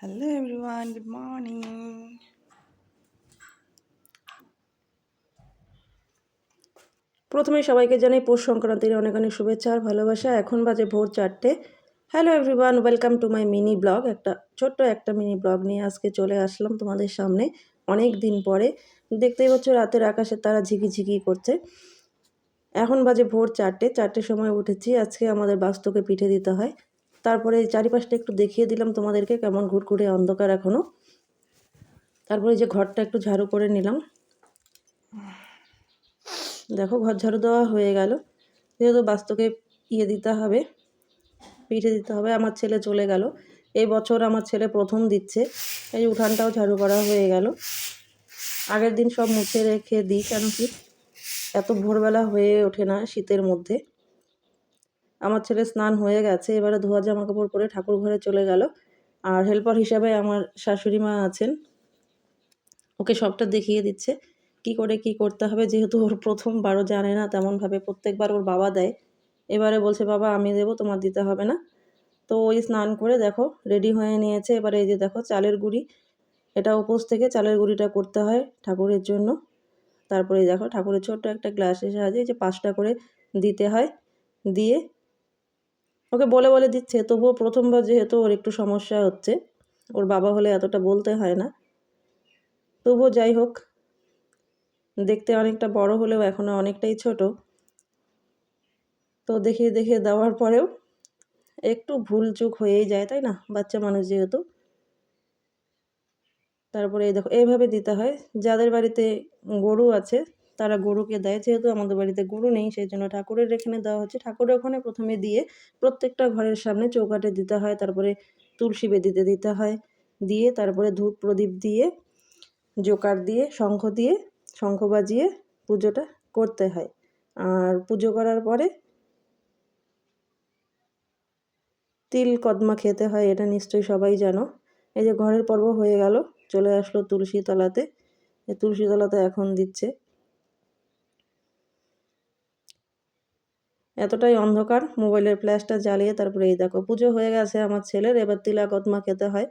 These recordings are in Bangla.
Hello everyone, good morning. প্রথমে সবাইকে জানাই পৌষ সংক্রান্তির অনেক অনেক শুভেচ্ছা আর ভালোবাসা। এখন বাজে ভোর 4টে। Hello everyone, welcome to my mini blog. ছোট্ট একটা মিনি ব্লগ নিয়ে আজকে চলে আসলাম তোমাদের সামনে অনেক দিন পরে। দেখতেই পাচ্ছ রাতের আকাশে তারা ঝিকিঝিকি করছে। এখন বাজে ভোর 4টের সময় উঠেছি। আজকে আমাদের বাস্তকে পিঠে দিতে হয়। তারপরে চারিপাশটা একটু দেখিয়ে দিলাম তোমাদেরকে, কেমন ঘুরঘুরে অন্ধকার এখনও। তারপরে যে ঘরটা একটু ঝাড়ু করে নিলাম। দেখো ঘর ঝাড়ু দেওয়া হয়ে গেল। যেহেতু বাস্তকে দিতে হবে, পিঠে দিতে হবে। আমার ছেলে চলে গেল, এই বছর আমার ছেলে প্রথম দিচ্ছে। এই উঠানটাও ঝাড়ু করা হয়ে গেল। আগের দিন সব মুছে রেখে দিই, কেন কি এত ভোরবেলা হয়ে ওঠে না শীতের মধ্যে। আমার ছেলে স্নান হয়ে গেছে, এবারে ধোয়া জামা কাপড় পরে ঠাকুর ঘরে চলে গেল। আর হেল্পার হিসাবে আমার শাশুড়ি মা আছেন, ওকে সবটা দেখিয়ে দিচ্ছে কি করে কি করতে হবে। যেহেতু ওর প্রথমবারও জানে না তেমনভাবে, প্রত্যেকবার ওর বাবা দেয়, এবারে বলছে বাবা আমি দেবো, তোমার দিতে হবে না। তো ওই স্নান করে দেখো রেডি হয়ে নিয়েছে। এবারে এই যে দেখো চালের গুঁড়ি, এটা উপোস থেকে চালের গুঁড়িটা করতে হয় ঠাকুরের জন্য। তারপরে দেখো ঠাকুরের ছোট্ট একটা গ্লাসের সাহায্যে যে 5টা করে দিতে হয়, দিয়ে ওকে বলে বলে দিচ্ছে। তবুও প্রথমবার যেহেতু ওর একটু সমস্যা হচ্ছে, ওর বাবা হলে এতটা বলতে হয় না। তবুও যাই হোক, দেখতে অনেকটা বড় হলেও এখনও অনেকটাই ছোট। তো দেখিয়ে দেখিয়ে দেওয়ার পরেও একটু ভুল চুক হয়েই যায়, তাই না, বাচ্চা মানুষ যেহেতু। তারপরে এই দেখো এইভাবে দিতে হয়। যাদের বাড়িতে গরু আছে তারা গরুকে দেয়, যেহেতু আমাদের বাড়িতে গরু নেই সেই জন্য ঠাকুরের এখানে দেওয়া হচ্ছে। ঠাকুরের ওখানে প্রথমে দিয়ে প্রত্যেকটা ঘরের সামনে চৌকাঠে দিতে হয়, তারপরে তুলসী বেদিতে দিতে হয়, দিয়ে তারপরে ধূপ প্রদীপ দিয়ে জোকার দিয়ে শঙ্খ বাজিয়ে পুজোটা করতে হয়। আর পুজো করার পরে তিল কদমা খেতে হয়, এটা নিশ্চয়ই সবাই জানো। এই যে ঘরের পর্ব হয়ে গেল, চলে আসলো তুলসী তলাতে। এই তুলসী তলাতে এখন দিচ্ছে। এতটাই অন্ধকার, মোবাইলের ফ্ল্যাশটা জ্বালিয়ে তারপরে এই দেখো পুজো হয়ে গেছে আমার ছেলের। এবার তিলা কদমা খেতে হয়,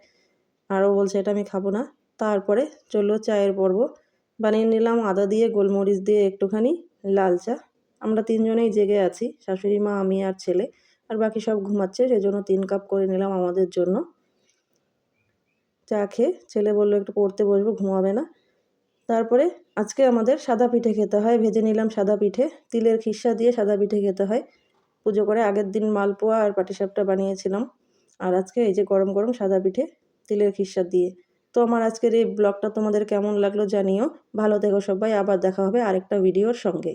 আরও বলছে এটা আমি খাবো না। তারপরে চললো চায়ের পর্ব। বানিয়ে নিলাম আদা দিয়ে গোলমরিচ দিয়ে একটুখানি লাল চা। আমরা 3জনেই জেগে আছি, শাশুড়ি মা, আমি আর ছেলে। আর বাকি সব ঘুমাচ্ছে, সেজন্য 3 কাপ করে নিলাম আমাদের জন্য। চা খেয়ে ছেলে বললো একটু পড়তে বসবো, ঘুমাবে না। তারপরে আজকে আমাদের সাদা পিঠে খেতে হয়। ভেজে নিলাম সাদা পিঠে, তিলের খিসা দিয়ে সাদা পিঠে খেতে হয়। পুজো করে আগের দিন মালপোয়া আর পাটিসাপটা বানিয়েছিলাম, আর আজকে এই যে গরম গরম সাদা পিঠে তিলের খিসা দিয়ে। তো আমার আজকের এই ব্লগটা তোমাদের কেমন লাগলো জানিও। ভালো থেকো সবাই, আবার দেখা হবে আরেকটা ভিডিওর সঙ্গে।